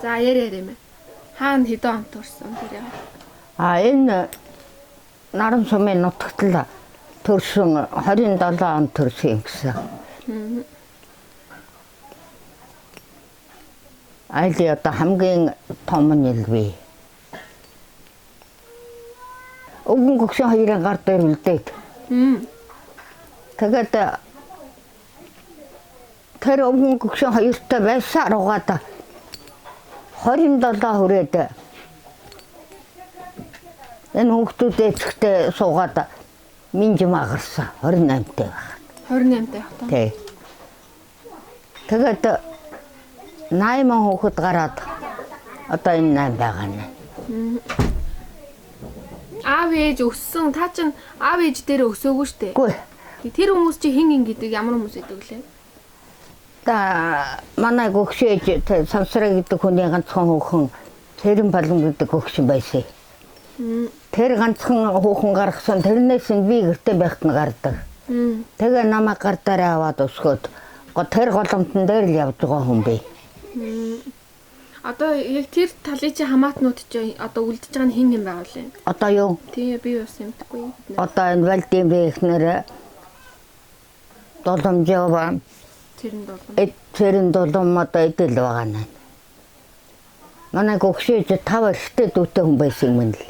За яриа. Хаана хэдэн он төрсөн тэр яа. Энэ наран сумын нутагт л төрсөн 27 он төрсөн гэсэн. Айлын одоо хамгийн том нь Илвэ. Өвгөн гөгшин хоёрын гар дээр үлдээд. Тэгээд тэр өвгөн гөгшин хоёртой байсаар угаада 27 хүрээд энэ хүүхдүүд эцэгтэй суугаад минжим агарсан 28-тай байх. 28-тай байх та. Тий. Тэгээд 8 хүүхэд гараад одоо энэ 8 байгаа нэ. Аав ээж өссөн та чинь аав ээж дээр өсөөгүй штэ. Үгүй. Тэр хүмүүс чи хин гэдэг ямар хүмүүс гэдэг лээ? Та манай гөгшөөж Сансраа гэдэг хүний ганцхан хүүхэн Цэрэн Балан гэдэг гөгшин байсан. Тэр ганцхан хүүхэн гаргасан тэрнээс нь би гэртээ байхад нь гардаг. Тэгээ намайг гар дээр аваад өсгөөд тэр голомтон дээр л явж байгаа хүн бэ. Одоо яг тэр талын чи хамаатнууд чи одоо үлдэж байгаа нь хин юм байгаа лээ. Одоо юу? Тий би бас юмдаггүй. Одоо энэ Валдимир ихнэр Доломжова Цэрэн Долом одоо эдэл байгаа нэ. Манай гөгшөөж 5 эрэгтэй дүүтэй хүн байсан юм л.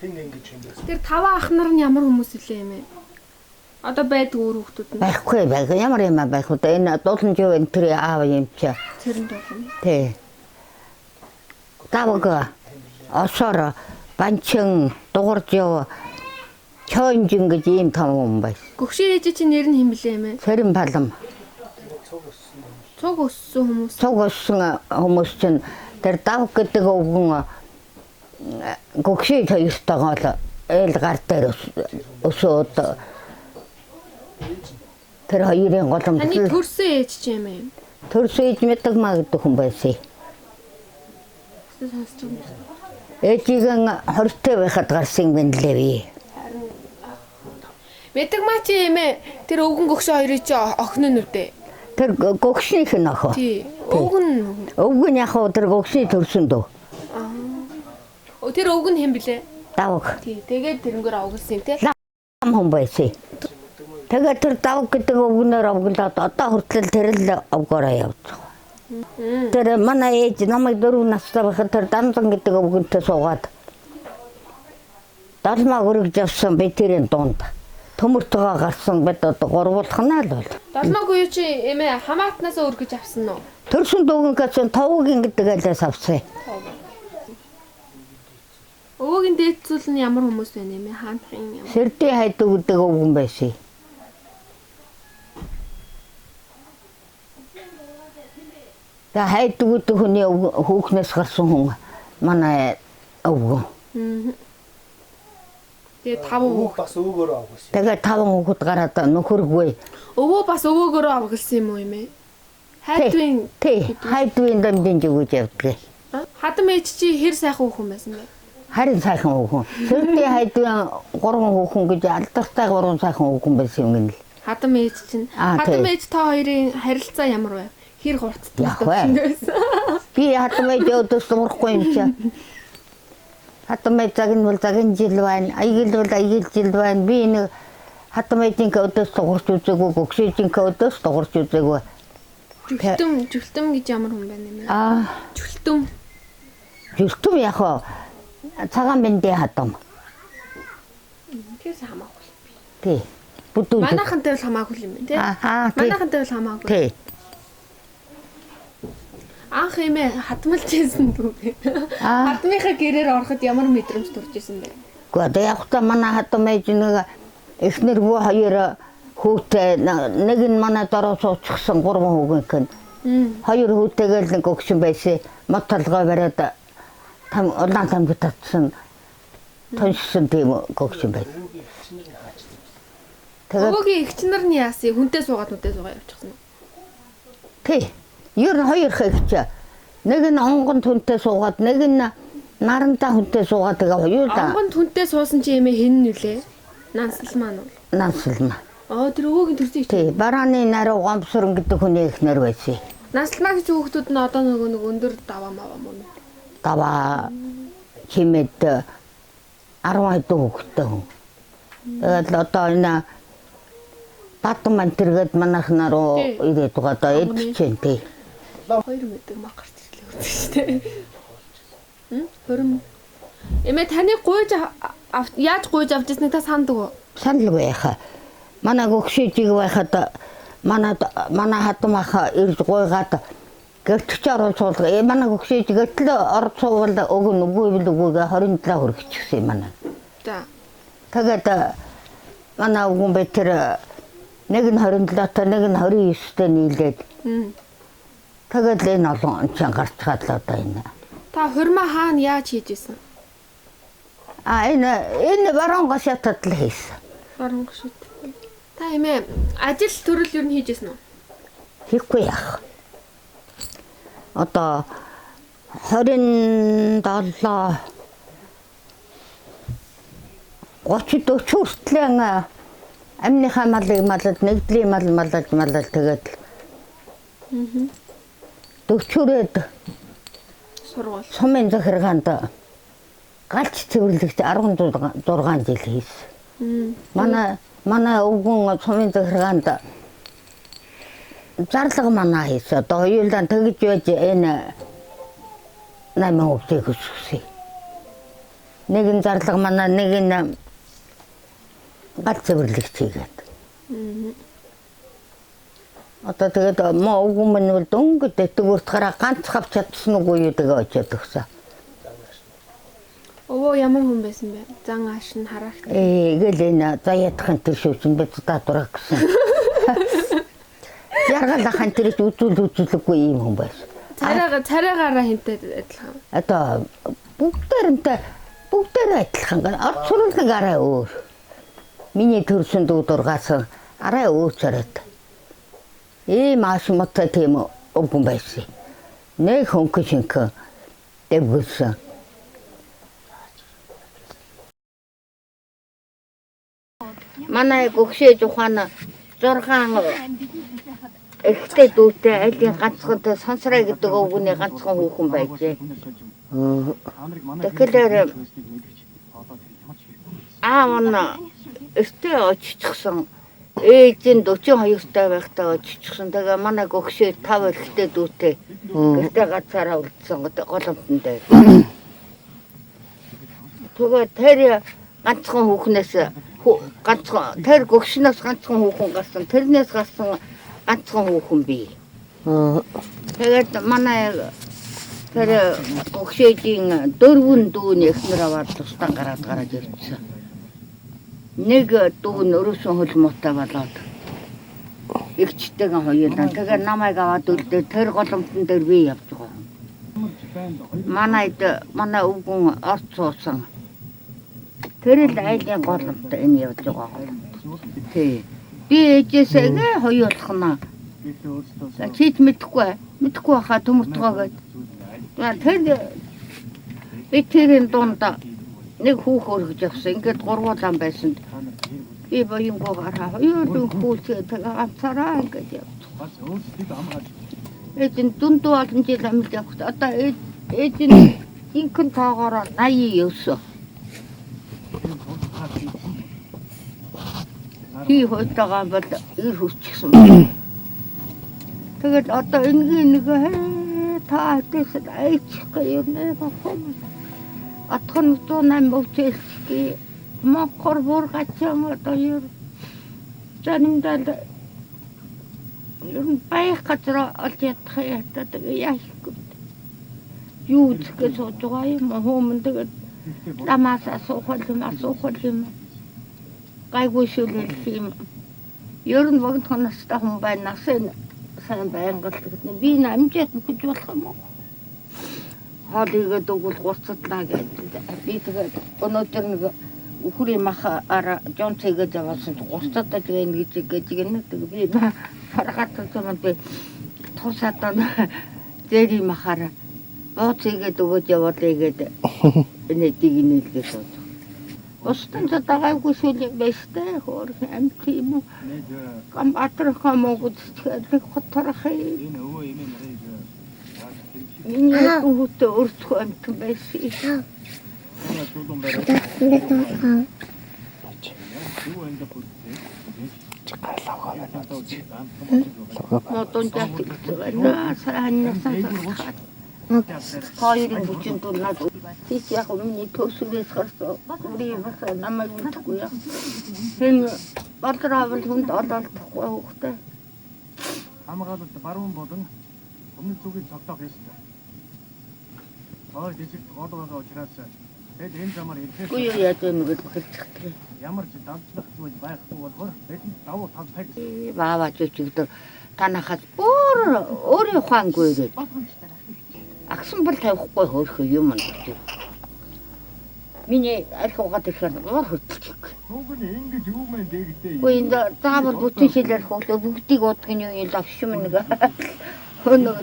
Тэр 5 ах нар нь ямар хүмүүс илээ юм бэ? Одоо байдаг өөр хүүхдүүд нь. Байхгүй ямар юм байх вэ? Энэ Доломжова энэ тэр аав юм чи. Цэрэн Долом. Тий. Тавга осоор банчин дугаржоо Чонжин гэж ийм том хүн байсан. Гөгшин ээж чи нэр нь хэм блэ юм бэ? Цэрэн Балан. Цуг өссөн хүмүүс. Цуг өссөн хүмүүс чинь тэр дав гэдэг өвгөн гөгшин хоёртойгоо л ээл гар дээр өсөөд тэр хоёрын голомт. Таны төрсөн ээж чи юм бэ? Төрсөн ээж мэддэг маа гэдэг хүн байсан. Ээжигийн 20-тэй байхад гарсан юм лээ би. Мэддэг маа чи юм ээ. Тэр өвгөн гөгшин хоёрын чи охин нь үдээ. Тэр гөгшнийх нь охин. Тий. Өвгөн яг тэр гөгшний төрсөн дөө. Тэр өвгөн хэм блэ? Давг. Тий. Тэгээд тэрнгээр овгсон тий. Лам хүн байсан. Тэгээд тэр давг гэдэг өвгөнөр овглоод одоо хүртэл тэр л овгороо явж байгаа. Тэр манай ээж намайг 4 настай байхад тэр Данзан гэдэг өвгөнтэй суугаад далмаа өргөж явсан би тэрийн дунд. Төмөртөгөө гарсан бид одоо гурвуулхнаа л бол. Далмаагүй юу чи эмээ хамаатнаас өргөж авсан уу? Төрсөн дүүгэнээс товгийн гэдэг айлаас авсан. Өвөгийн дээд зүйл нь ямар хүмүүс байна эмээ? Хаантхын юм. Сэрди хайдаг гэдэг өвгөн байсан. Та хайдаг гэдэг хүний хүүхнээс гарсан хүн манай өвгөн. Тэгээ 5 хүүхэд бас өвгөөрөө авсан. Тэгээ 5 хүүхэд гараад нөхөргүй. Өвөө бас өвөөгөөрөө авгалсан юм уу эмээ? Хайдвын тий хайдвын дамжин зүгж явдаг. Хадам ээж чи хэр сайхан хүүхэн байсан бэ? Харин сайхан хүүхэн. Сэрди хайдвын 3 хүүхэн гэж алдартай 3 сайхан хүүхэн байсан юм гэнэ л. Хадам ээж чинь хадам ээж та хоёрын харилцаа ямар вэ? Хэр хурцтай байсан? Би хадам ээж өдөөс урахгүй юм чи. Хатамай загин жил байна. Аягил жил байна. Би нэг хатамайдын өдөөс дуурч үзээгүй, гөгшөөжийн өдөөс дуурч үзээгүй. Жүлтөм гэж ямар хүн байна юм бэ? Жүлтөм яг цагаан бэндээ хатам. Тэгээс хамаагүй. Тий. Бүдүү. Манайхантай бол хамаагүй юм байна тий. Манайхантай бол хамаагүй. Тий. Анх эмээ хадмалж байсан дүү. Хадмынхаа гэрээр ороход ямар мэдрэмж төрж исэн бэ? Гэхдээ одоо яг та манай хадам ээж нэг эхнэргүй хоёр хүүтэй нэг нь манай дороо суучихсан 3 хүүгийнх нь. 2 хүүтэйгээл нэг өгсөн байсан. Мод толгой бариад улаан тамги татсан тоншсон тийм гогш юм байна. Өвөгийн эгч нар нь яасан? Хүнтэй суугаад явчихсан уу? Тий. Ер нь хоёр хэгч. Нэг нь онгон түнтэй суугаад, нэг нь нарандаа хүнтэй суугаад тэгээ хоёулаа. Онгон түнтэй суусан чи эмээ хэн нүлээ? Нансал маань уу? Нансал маа. Тэр өвөгийн төрсөн их. Тий, барааны наруу гомсрон гэдэг хүний ихнэр байсан. Нансал маань гэж хүүхдүүд нь одоо нэг өндөр даваа маваа мөн. Даваа химэд 10 хэдэн хүүхдтэй хүн. Тэгээд одоо энэ Батан маань тэргээд манайхнаа руу ирээд байгаа одоо эдчихэн тий. 2 мэдэг мах гарч ирлээ үзсэн шүү дээ. Хөрм. Эмээ таны гуйж яаж гуйж авч ирснийг та сандаг уу? Саналгүй яхаа. Манай гөгшөөжиг байхад манай хатмаха ирж гуйгаад гэртч оруулж суулгаа. Манай гөгшөөж гэртэл орж суувал үгүй 27 хүрчихсэн юм манай. За. Тэгээд манай өвгөн бэтэр нэг нь 27-тай нэг нь 29-тэй нийлээд. Тэгээд энэ олон чан гарцгаад л одоо энэ. Та хурмаа хаана яаж хийж исэн? Энэ баруун шатад л хийсэн. Баруун шат. Та эмээ ажил төрөл юу хийж исэн үү? Хийхгүй яах. Одоо 27 30-40 хүртэл амныхаа малыг малад нэгдлийн малад тэгээд 40-өрөөд сургууль сумын захиргаанд галч цэвэрлэгч 16 жил хийсэн. Манай өвгөн сумын захиргаанд зарлага манаа хийсэн. Одоо хоёулаа тэгж байж энэ 8 хүүхдийг өсгсөн. Нэг нь зарлага манаа, нэг нь галч цэвэрлэгч хийгээд. Одоо тэгээд маа өвгөн минь бол дөнгөд дэтгүүртгаараа ганц авч чадсан үгүй юу тэгээ очиод өгсөн. Өвөө ямар хүн байсан бэ? Зан ааш нь хараагт. Гэл энэ заяадахын тэр шүүчин бэ дадураа гэсэн. Яргалахын тэр үзүүлэггүй юм хүн байсан. Царайгаараа хинтэй адилхан. Одоо бүгдээр адилхан. Орц сурлаг арай өөр. Миний төрсөн дуудургаас арай өөр царайд. Маш мотой тийм өвгөн байсан. Нэг хөнгө шинхэн дэвгүүлсэн. Манай гөгшөөж ухаана 6 эхтэй дүүтэй айлын ганцхан сансраа гэдэг өвгөний ганцхан хүүхэн байжээ. Тэгэхээр аавна эртээ оччихсан. Ээж нь 42-тай байхдаа оччихсан. Тэгээ манай гөгшөө 5 эхтэй дүүтэй гэртээ гацаараа үлдсэн голомтон дээр. Тэгээ тэр ганцхан хүүхнээс ганцхан тэр гөгшнөөс ганцхан хүүхэн гарсан. Тэрнээс гарсан ганцхан хүүхэн бий. Тэгээд манай тэр гөгшөөгийн 4 дүүний эхнэр аваад тусдаа гараад ирсэн. Нэг дүү нь өрөөсөн хөлмөтэй болоод эгчтэйгээ хоёулаа. Тэгээ намайг аваад үлдээ тэр голомтон дээр би явж байгаа. Манай өвгөн орц суусан. Тэр л айлын голомт энэ явж байгаа. Тий. Би ээжээсээ хоёулахна. Чийт мэдхгүй хаа төмөртгөөгээд. Тэр би тэрийн дунд нэг хүүх өргөж явсан. Ингээд гурвуулан байсан. Би боёнгоогаараа хоёулын хүүсээ тэгээ ганцаараа ингээд явсан. Эдэн дундуу олон жил амьд явах. Одоо ээж нь инхэн тоогоор 89. Хий хойтойгоо бол ир хүсчихсэн. Тэгээд одоо энгийн нэг та хэвчээ айчих юм нэ бохом. Атхан 108 бовчэлски мокор бургачсан одоо юу жанимдал юу байх газар олж ядах яатаа тэгээ яахгүй. Юу ч сууж байгаа юм хоомн тэгээд дамаас асуухал юм. Гайгүй шүлэл юм. Ер нь богд хоностой хүн байна. Сайн байнгалдаг. Би намжаад бүгд болох юм уу? хоол игээд өгвөл гуцадлаа гэдэг. Би тэгээд өнөөдөр нэг үхрийн махаараа жон цэгээд явуулсан гуцатаж байна гэж гэнэ. Тэгээд би харахад юм би тусаад зэри махаараа бооц игээд өгөөд явуулъя гэдэг. Энэтийг нэлгээс байна. Устан задагайгүй шүлэг байстай хөр амт юм уу. Гам атрах могод тэгээд хоторох юм. Миний хүүхдээ өртөх амт байсан. Мотон жаатдаг сараннасаа хоёрын бүчинд дунаад тийч яг миний төсвөөс гарсан үрийн бас намайг мэдгүй яа. Хэн болдроо хүнд олоолдохгүй хөөхтэй. Хамгаалалт баруун болон өмнөд зүгийг тогтоох ёстой. Дэжигт гол байгаа учраас тэгээд энэ замаар ирэхэд Үгүй яа гэдэг хэлчихдэг. ямар ч давтлах зүйл байхгүй болохоор бидэнд давуу тав таг Бааваач өчигдөр танахад бүр өөрийн ухаангүй гэдэг. Агсан бол тавихгүй хөөрхөө юм байна. Миний арх угаад ирэхээр уур хөдөлчих. түүний ингэж юу мэн дэгдээ. Үгүй энэ заавал бүтэн шилээр хөглөө бүгдийг удахын юу лавш юм нэг. Хөнөг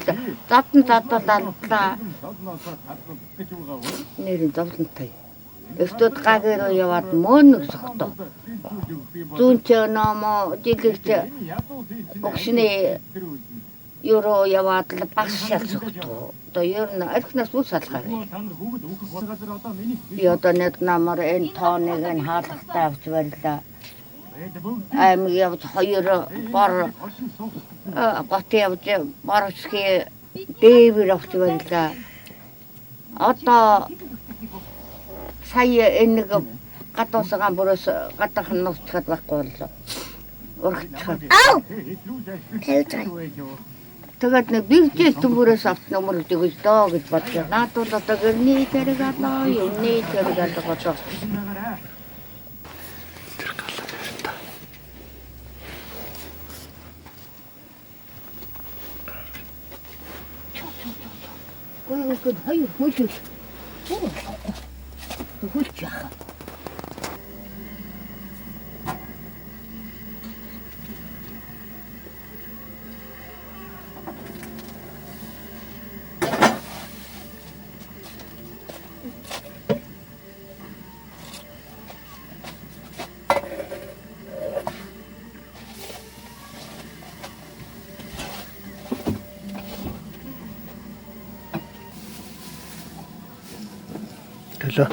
задсан задлаа. Нэрийн зовлонтой. Өстөд гагэр яваад мөнөг сохтоо. Зүүн ч ному жилэгч огшны Юро яваад л бас шалсахгүй. Одоо ер нь архинаас үс салгаа. Би одоо нэг намар энэ тооныг нь хаалгатай авч барилаа. Аймаг явж хоёр бор гот явж борсхи дэвэр авч барилаа. Одоо сая энэ нэг гадуусгаа бүрээс гадах нь нуцгаад байхгүй боллоо. Урагчаад. Тавьж байгаа. Тэгээд нэг биржээс түмбэрээс авсан номер гэж доо гэж бодлоо. Наад бол одоо гэрний зэрэг алаа, юмний зэрэг алаа бодоо. Ой, хай, хөөж. Хөөж яах. Hello.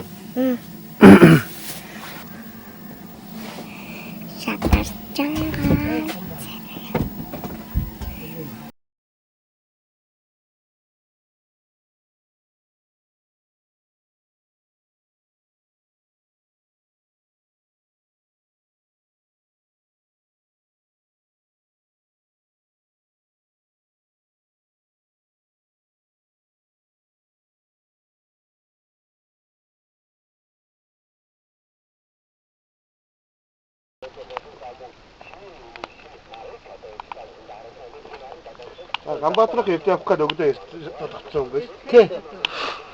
Ганбаатрах эрт явах гээд өгдөө тодорхойлсон юм биш. Тий.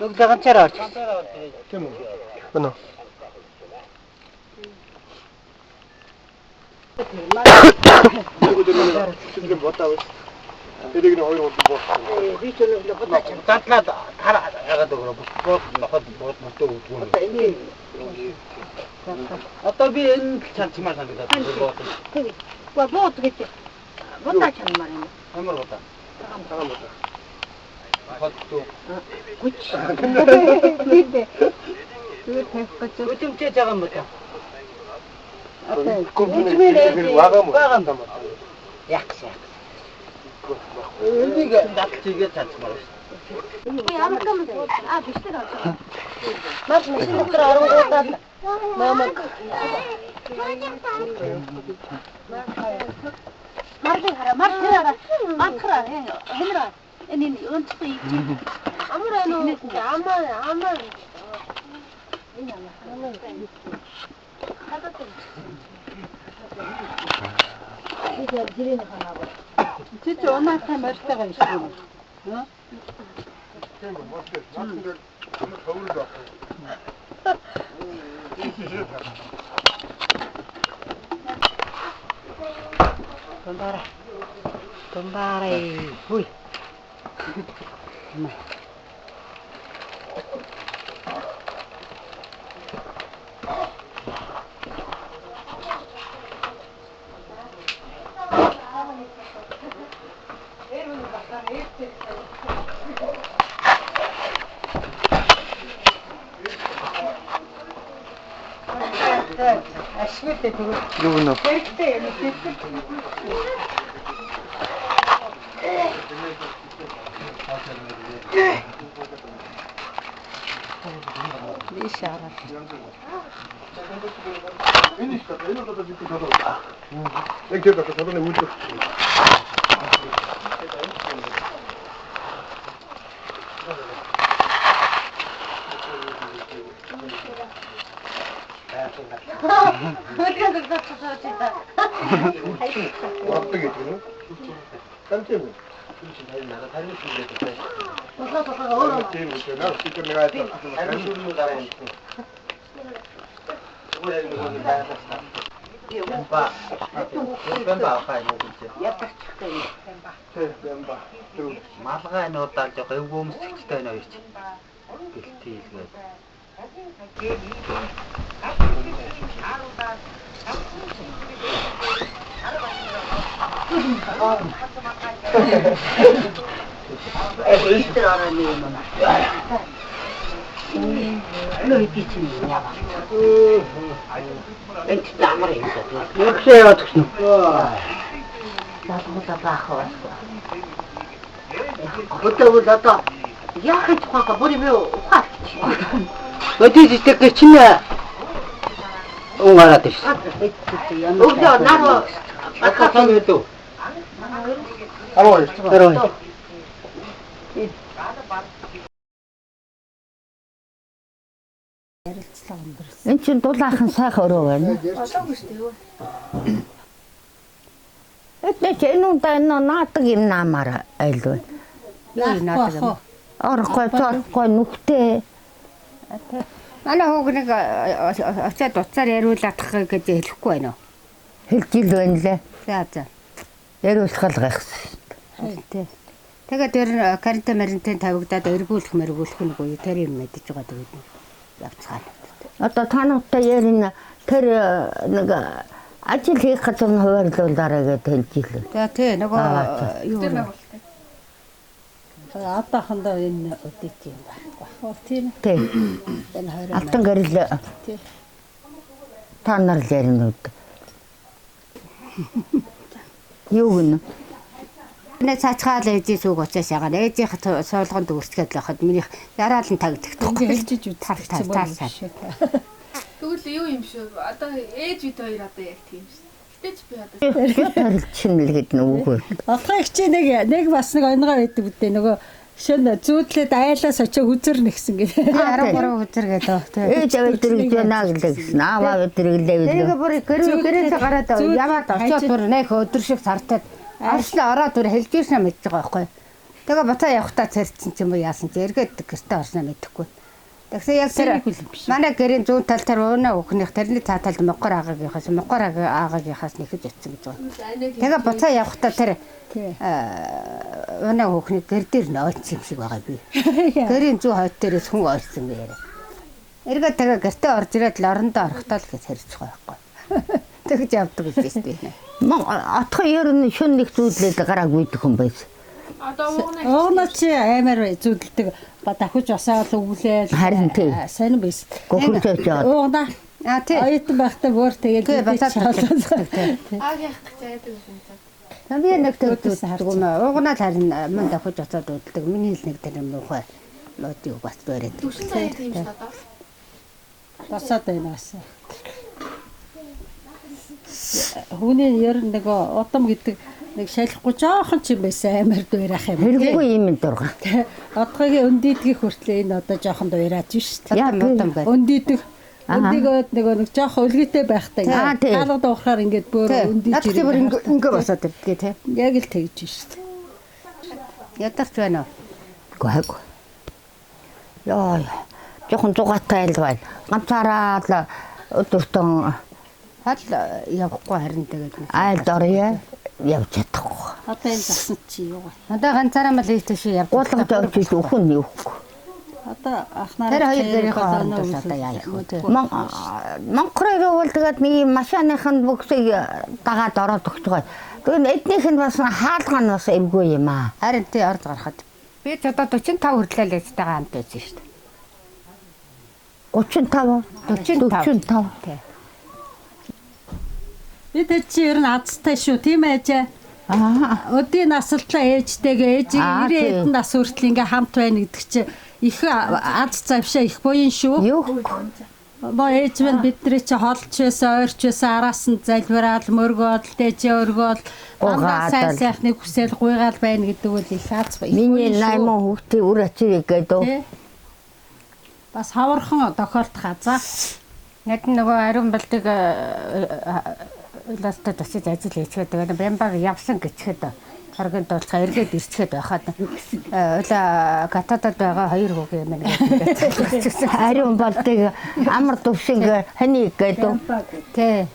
Нүглээ ганцаараа орж. Тийм үү. Бэнэ. Тэгвэл бодоо. Тэрийг нь хоёр удаа боолсон. Би ч нүглээ бодооч. Задлаад хараад өгөрөө бод ноход бод мотоо өгдгөө. Одоо би энэ чанцмаар санагдаад бод. Бод гэж. Бодооч юмар юм. Ямар бодоо. Цагаан бодоо. Хотто. Гүч. Тэгээд тавих гэж. Өдөрчөө цагаан бодоо. Компьютер вагам даа. Ягс. Энийг датчихгээ цацмаар шүү. Би амтам биштэй авчих. Маш машин дотор оронгуудаа мама. Маргин хараа, мархараа. Хэмраа. Энэ өнцгөө ий. Амраа нөө амаа. Чи өнөөдөр мөртэйгээ шүү. Тийм үү, мос гэж. Наад ингээд амар хөвөл байх. Томбарай. Хүй. Юу гэнэ? Энэ их та энэ одоо бид тодорхой. Яг тэр тодорхой үүдэх. Вапты гэдэг нь. Тантай юм. Тийм үү, наа стикер нэг айдаг. Малгай нуудаа жоо өвгөөмсчтэй нөө чи. Гэлтийлгээд. Эн чинь дулаахан сайхан өрөө байна. Болоогүй шүү дээ юу. Эдгээр энэ удаа наадаг юм наамаар айлгүй. Юу наадаг юм? Орохгүй цохгүй нүхтэй. Манай хүүг нэг очиад уцаар яриулаадах гэж хэлэхгүй байна уу? Хэлж ил байна лээ. За. Яриулах гайхсан. Тий. Тэгээд тэр карантин тавигдаад эргүүлэх мэргүүлэх нэг үе тэр юм мэдэж байгаа тэгээд явцгаана. Одоо та нартай ярина тэр нэг ажил хийх газар нь хуваарлуулаарай гэж хэлж илээ. За тий нөгөө юу Тэр вэ? байгуултай. Одоохондоо энэ өдөөт юм байна. Тийм. Тий. Энэ хоёр Алтан гэрэл. Тий. Та нар л ярина үд. Юу гэнэ? Нэг цаачгаал ээжээс үг очиж яагаад ээжийнх суулганд өрсгөөд л байхад миний яраал нь тагддаг. Хэлжиж үзсэн Тэгвэл юу юм шүү. Одоо ээж бид хоёр одоо яг тийм шүү. Гэтэч би одоо Тарилчин л гэдэг нүгөө. Отгой чи нэг бас нэг онгоо байдаг үдээ нөгөө шин зүүдлээд айлаас очиж үзэр нэгсэн гээ. 13 хүзэр гэдэг. Ээж аваад дэрэгж байна гэсэн. Ааваа дэргэлээ Тэгээ билээ. бүр гэрээсээ гараад яваад очиод бүр нэг өдөр шиг сартаад арслаа ороод бүр хэлж ирсэн мэдж байгаа байхгүй. Тэгээ буцаа явахтаа царцсан ч юм уу яасан ч эргээд гэртээ орсноо мэдэхгүй. Тэгсэн яг тэр манай гэрийн зүүн тал тэр уунаа өөхнийх тэрний цаа талд монгор аагаагийнхаас нэхэж очсон гэж байна. Тэгээ буцаа явахтаа тэр уунаа өөхний гэр дээр нойлцсон юм шиг байгаа би. Гэрийн зүүн хойд дээрээс хүн ойрсон бэ яриа. Эргээд тэгээ гэртээ орж ирээд лорондоо орохдоо л гэж харьж байгаа байхгүй. Тэгж явдаг гэж байна. Отгой ер нь шүн нэг зүүдлээд гараагүй хүн байсан. одоо Ууна чи аймаар зүудэлдэг давхиж усаал өвлээл. Харин тий. Сайн байсан. Гохорч яваад. Ууна. Тий. Оюутан байхдаа бүр тэгээд Тий, батаад ааг яах гэж байдаг юм цаа. Би нэг төгсдөг юм аа. Уугнаа харин мань давхиж очоод уддаг. Миний л нэг тэр муухай модыг бас дөрөөд. Түшин сая тийм шүү одоо. Босоод байна аас. Хүний ер нь нөгөө удам гэдэг нэг шалихгүй жоохон ч юм байсан амар дуурайх юм. Хэрэггүй юм дурга. Одгойгийн өндийдгийг хүртлээ энэ одоо жоохон дуурайж шүү дээ. Яа муудам бай. Өндийдэг. Өндийгөөд нөгөө нэг жоохон өлгийтэй байхтай. Хаалга дуухаар ингээд бүр өндийж Надад бүр ингээ босоод ирдгээ тий. Яг л тэгж шүү дээ. Ядарч байна уу? Гайгүй. Яа. Жохон зугаатай айл байна. Ганцаараа л өдөртөн явахгүй харин тэгээд айлд орё явж чадахгүй. Одоо энэ засан чи юу вэ? одоо ганцаараа мал ийтэш явж Гуулгад явж ил өхөн нөхөхгүй. Одоо ахнаар тэр хоёр дээрээ хоорондоо одоо яах вэ? Монхрыг бол тэгээд нэг юм машиныхын бүгсийг дагаад ороод өгч байгаа. Тэгээд эднийх нь бас хаалга нь бас эвгүй юм аа. Харин тий орж гарахад би ч одоо 45 хүртэл л ээжтэйгээ хамт байсан шүү дээ. 45. Тий. бид чи ер нь азтай шүү тийм ээ. Өдийн насалтлаа ээжтэйгээ ээжийг 90 нас хүртэл ингээ хамт байна гэдэг чи их аз завшаа их буян шүү. Юу? Бо ээж минь бидний чи холч байсан, ойрч байсан, араас нь залбираад, мөргөөд, дэжээ өргөөл, сайн сайхныг хүсэл гуйгаал байна гэдэг үл их аз ба. Миний 8 хүүхдийн үр ачиг гэдэг. Бас хавархан тохиолдох азаа. Нэг нөгөө ариун балдыг ластад очиж ажил хийчихэд тэгээд бямбаг явсан гэчихэд харганд дуулцаа эргээд ирчихэд байхад Катадад байгаа 2 хүүгийн юм гэдэг. Ариун балдыг амар төвшинг ханий гэдэг. Тий.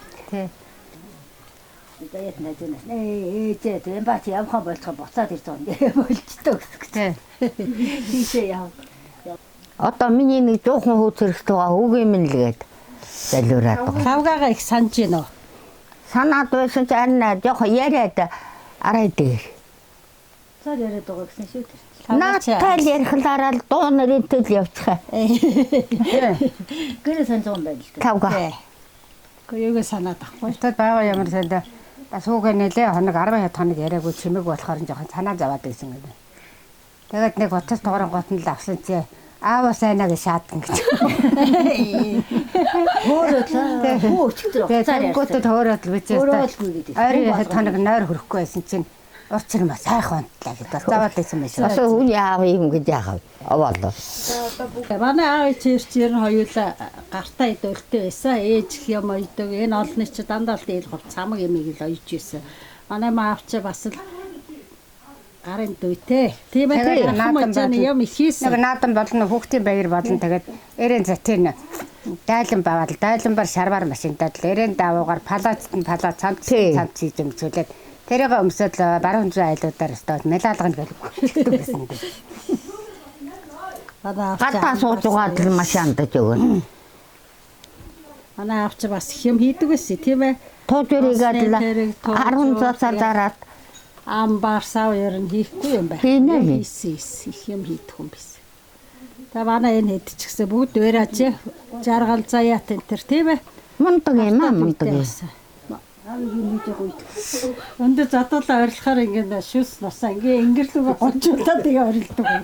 Тэгээд найзаас ээжээ бямбач явхан болцоо буцаад ирж байгаа юм болчтой гэсэн. Тийшээ яв. Одоо миний нэг жоохон хүү зэрэгт байгаа хүүгийн минь л гээд залуураад байгаа. Лавгаага их санаж гинөө. Санаад байсан ч арна жоохон яриад арай дээр. Цаар яриад байгаа гэсэн шүү дээ. Наатай ярихлаараа л дуу нэрэнтэй л явчихаа. Гэрээ санаж байгаа юм байна л дээ. Тавга. Гүйгээ санаад ахгүй. Өтөд байгаа ямар сайдаа бас хүүгээ нэлээ хоног 10 хоног яриаггүй чимэг болохоор жоохон санаа заваад байсан гэдэг. Тэгээд нэг утас тоогонгот нь л авсан чи аава сайнаа гэж шаадсан гэж. Хөө өчтөр Тэгээд гүтээ тоороод л бичээ. Өөрөөлгүй гэдэг. Ойрын хоног нойр хөрөхгүй байсан чинь урчир ма сайхан унтлаа гэдэг. Заваад байсан байх. Бас үний аав юм гэж яахав. Аваалаа. Манай аав чи ер нь хоёулаа гартаа идөлтэй байсан. Ээж юм ойдог. Энэ олны чи дандаа л дээл гол цамаг ямиг л ойж байсан. Манай маав чи бас л гарын дүйтэй. Тийм ээ. Наадам юм хийсэн. Нэг наадам болно, хүүхдийн баяр болно. Тэгээд эрен затын дайлан баваад дайланбар шарвар машинтад л эрен давуугаар палацд нь палац цамц хийж өмсүүлээд тэрийг өмсөд баруун зүүн айлуудаар өстөд мэлалгана гэлгүй байсан юм. Гатаа сууж угаад л машиндаж өгнө. Манай аав чи бас их юм хийдэг байсан тийм ээ. Тоожрыгээд л 10 цацаар дараад амбар сав ер нь хийхгүй юм байна. Хийсэн их юм хийдэг юм байсан. Та манай энэ хэд ч гэсэн бүгд өрөөч жаргал заяа тентэр тийм ээ. Мундаг юм аа мундаг. Аав юм хийж байгаа үед. Өндө задуулаа ойрлохоор ингээд шүс нусаа ингэрлүүгээ гончуулаад тэгээ ойрлдог юм.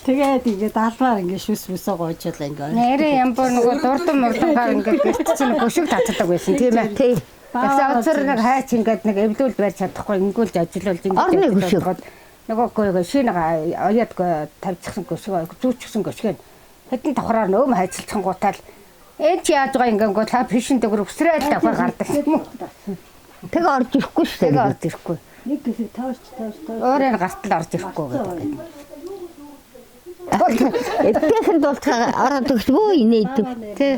Тэгээд ингээд албаар ингээд шүс мүсөө гончуулаа ингээд. Нэрээ ямбар нөгөө дурдан мурдангаар ингээд гэрчсэн гүшиг татдаг байсан тийм ээ. Тий. Тэгсэн өдөр нэг хайч ингээд нэг эвлүүл барьж чадахгүй ингүүлж ажиллуулж ингээд нөгөө шинэ оёд тавьчихсан гүшиг зүүчихсэн гүшиг хэдэн давхраар нөөм хайцалцсан гутаал энэ чи яаж байгаа ингээд та фишин дээр өсрөөл давхар гардаг юм уу? Тэгээ орж ирэхгүй шүү дээ. Тэгээ орж ирэхгүй. Нэг гэсээ таарч. Өөрөө гартал орж ирэхгүй гэдэг. Эдгээр дуулцаа ороод өгч бөө инээдэг. Тий.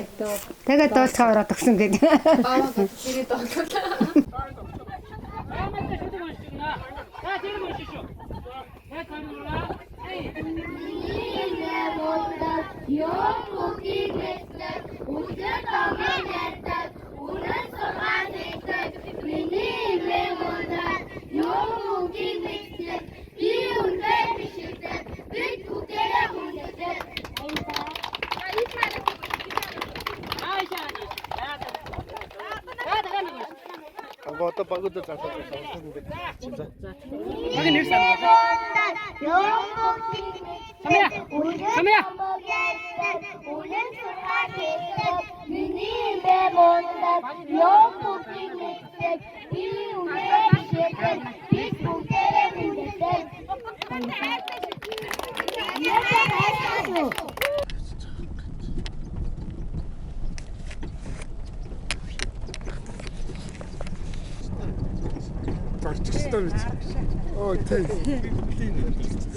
Тэгээд дуулцаа ороод өгсөн гэдэг. Аа гэрээ дуулцаа. Одоо багуудад заасан гэдэг чинь за. орчих ёстой биз. Оо тийм.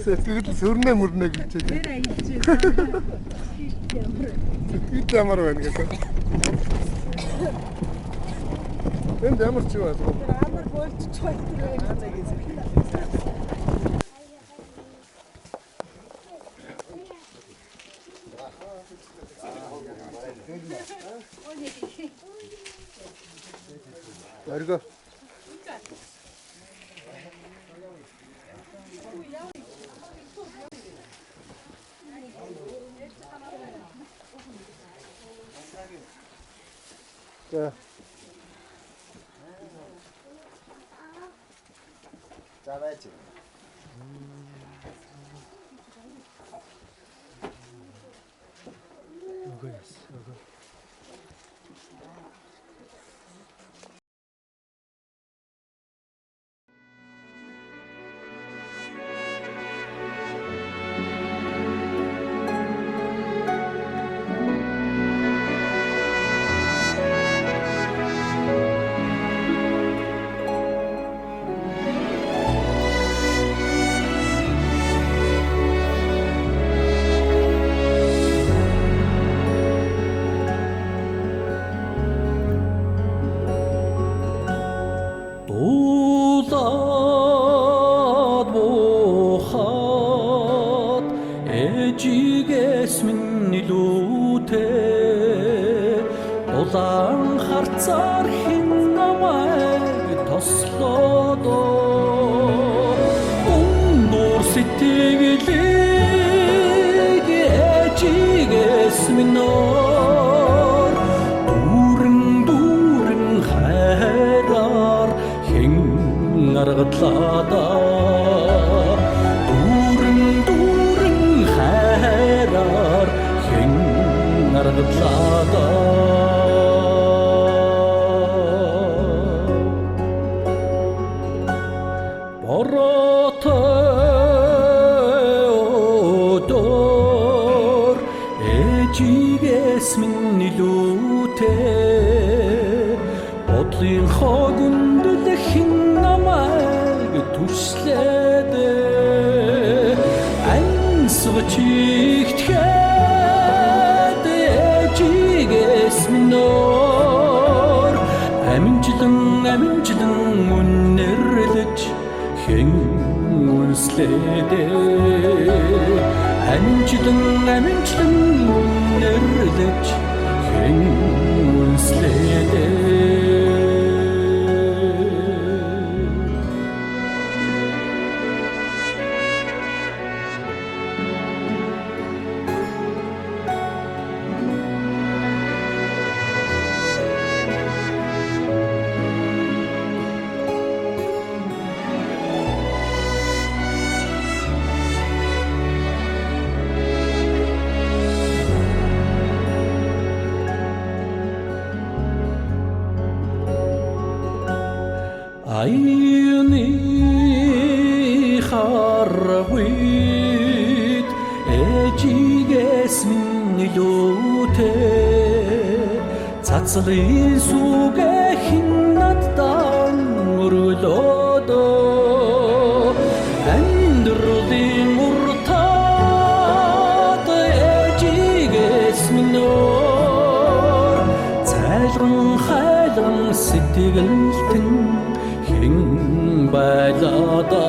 Сэтгэл сүрнэ мөрнө гэж хэлээ. Бид ямар байна гэдэг. Энд ямар ч юу байна. Амар болчих байх тэр гэж. Орго. За. За байж. Дуулаад буухад ээжигээс минь илүүтэй улаан харцаар хин намайг тослоод өндөр сэтгэлийг ээжигээс минь аргатлаада дүүрэн хайраар хэн аргатлаада бороотой өдөр ээжигээс минь илүүтэй бодлын хогонд хэн түслээд ансгч ихтгэд ээжигээс минь амжилан үнэрлэж хэн үнслээд амжилан үнэрлэж хэн үнслээд Айны харвит ээжигээс минь илүүтэй цацлын сүгэ хин надад өргөлөөд амьдралын уртад ээжигээс минь цайлган хайлган сэтгэлтэн байлада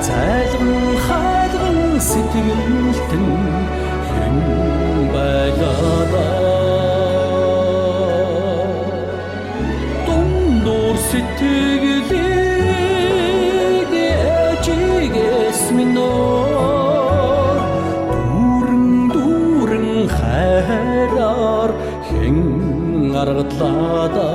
цайлган хайлган сэтгэлтэн хэн байлада дундуур сэтгэлийг ээжигээс минь дүүрэн хайраар хэн аргатлаада